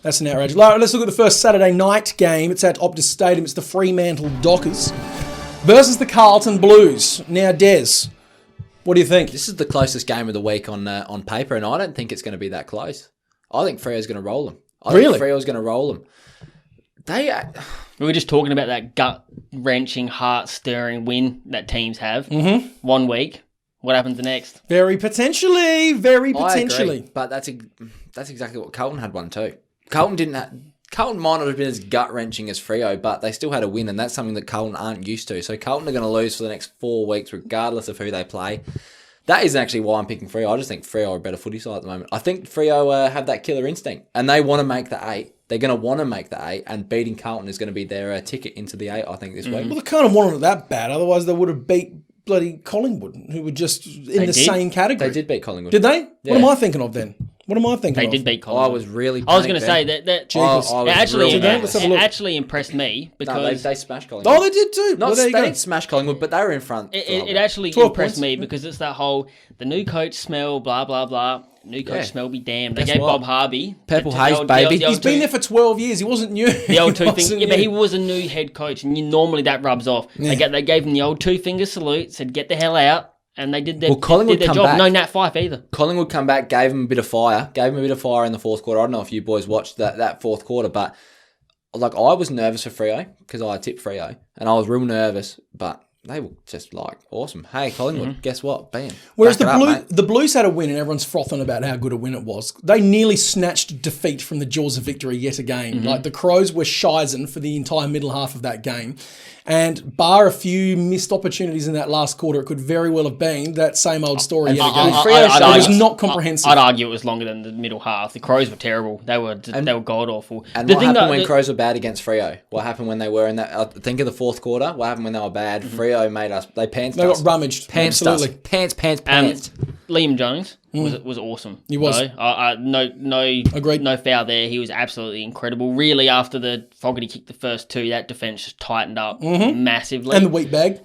That's an outrage. Let's look at the first Saturday night game. It's at Optus Stadium. It's the Fremantle Dockers versus the Carlton Blues. Now, Des, what do you think? This is the closest game of the week on paper, and I don't think it's going to be that close. I think Freo's going to roll them. I think Freo's going to roll them. We were just talking about that gut-wrenching, heart-stirring win that teams have. 1 week. What happens next? Very potentially. I agree, but that's exactly what Carlton had one too. Carlton might not have been as gut-wrenching as Freo, but they still had a win, and that's something that Carlton aren't used to. So Carlton are going to lose for the next 4 weeks, regardless of who they play. That isn't actually why I'm picking Freo. I just think Freo are a better footy side at the moment. I think Freo have that killer instinct, and they want to make the 8. They're going to want to make the 8, and beating Carlton is going to be their ticket into the 8, I think, this week. Well, they kind of wanted it that bad. Otherwise, they would have beat bloody Collingwood, who were just in the same category. They did beat Collingwood. Did they? Yeah. What am I thinking of then? They did beat Collingwood. I was really I was going to say that it actually impressed me because... they smashed Collingwood. Oh, they did too. They didn't smash Collingwood, but they were in front. It actually impressed me because it's that whole, the new coach smell, blah, blah, blah. New coach smell be damned. They gave Bob Harvey... Purple haze, baby. He's been there for 12 years. He wasn't new. The old two fingers. Yeah, but he was a new head coach, and normally that rubs off. Yeah. They gave him the old 2-finger salute, said, get the hell out. And they did their, Collingwood did their job. Back. No Nat Fyfe either. Collingwood come back, gave him a bit of fire. In the fourth quarter. I don't know if you boys watched that fourth quarter, but like I was nervous for Freo because I tipped Freo, and I was real nervous, but they were just like awesome. Hey, Collingwood, guess what? Bam. Whereas the Blues had a win, and everyone's frothing about how good a win it was. They nearly snatched defeat from the jaws of victory yet again. Like the Crows were shizen for the entire middle half of that game. And bar a few missed opportunities in that last quarter, it could very well have been that same old story yet again. It was not comprehensive. I'd argue it was longer than the middle half. The Crows were terrible. They were god-awful. And what happened when Crows were bad against Freo? What happened when they were in that... I think of the fourth quarter. What happened when they were bad? Freo made us... They pantsed us. They got rummaged. Absolutely. Pants. Liam Jones was awesome. He was. Agreed. No foul there. He was absolutely incredible. Really, after the Fogarty kicked the first 2, that defence just tightened up massively. And the wheat bag.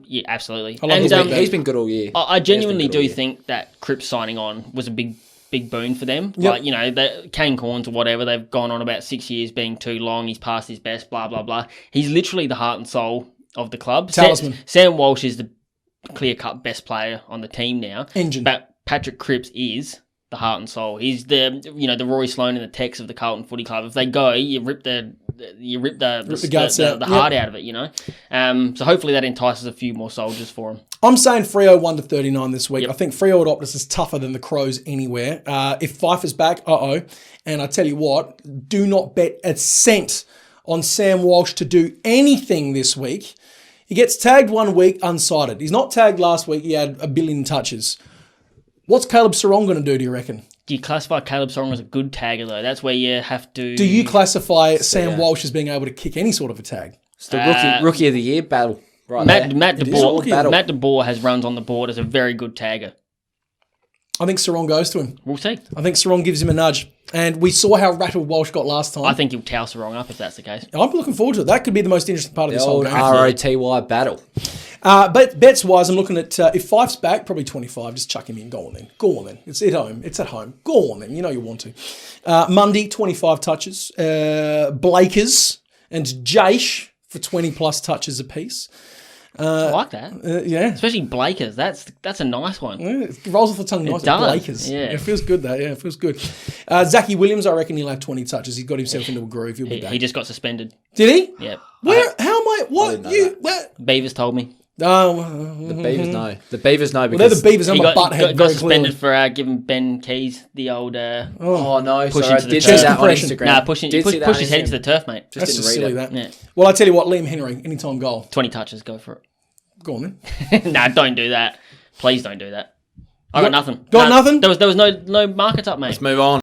Yeah, absolutely. He's been good all year. I genuinely do think that Cripps signing on was a big boon for them. Yep. Like, Kane Corns or whatever, they've gone on about 6 years being too long. He's past his best, blah, blah, blah. He's literally the heart and soul of the club. Talisman. Sam Walsh is the clear-cut best player on the team now. Engine. But Patrick Cripps is the heart and soul. He's the Rory Sloane and the Tex of the Carlton Footy Club. If they go, you rip the guts out, the heart out of it, So hopefully that entices a few more soldiers for him. I'm saying Freo 1-39 this week. Yep. I think Freo at Optus is tougher than the Crows anywhere. If Fyfe is back, and I tell you what, do not bet a cent on Sam Walsh to do anything this week. He gets tagged 1 week unsighted. He's not tagged last week. He had 1 billion touches. What's Caleb Sarong going to do you reckon? Do you classify Caleb Sarong as a good tagger, though? That's where you have to... Do you classify Sam Walsh as being able to kick any sort of a tag? It's the rookie of the year battle. Right, Matt De Boer has runs on the board as a very good tagger. I think Sarong goes to him. We'll see. I think Sarong gives him a nudge. And we saw how rattled Walsh got last time. I think he'll towel Sarong up if that's the case. I'm looking forward to it. That could be the most interesting part of this whole game. ROTY battle. But bets-wise, I'm looking at if Fyfe's back, probably 25. Just chuck him in. Go on then. It's at home. Go on then. You know you want to. Mundy, 25 touches. Blakers and Jaish for 20-plus touches apiece. I like that. Yeah. Especially Blakers. That's a nice one. Yeah, it rolls off the tongue nice. Blakers. Yeah. It feels good, though. Yeah, it feels good. Zachy Williams, I reckon he'll have 20 touches. He's got himself into a groove. He'll be back. He just got suspended. Did he? Yep. Where? How am I? What? What? Beavers told me. The Beavers know. The Beavers know because... Well, they're the Beavers. I'm a butthead. Got suspended for giving Ben Keys the old... no. Did see that on Instagram. Nah, push his head into the turf, mate. That's just silly, that. Yeah. Well, I tell you what, Liam Henry, anytime goal. 20 touches, go for it. Go on then. Nah, don't do that. Please don't do that. I got nothing. Got nothing? There was no market up, mate. Let's move on.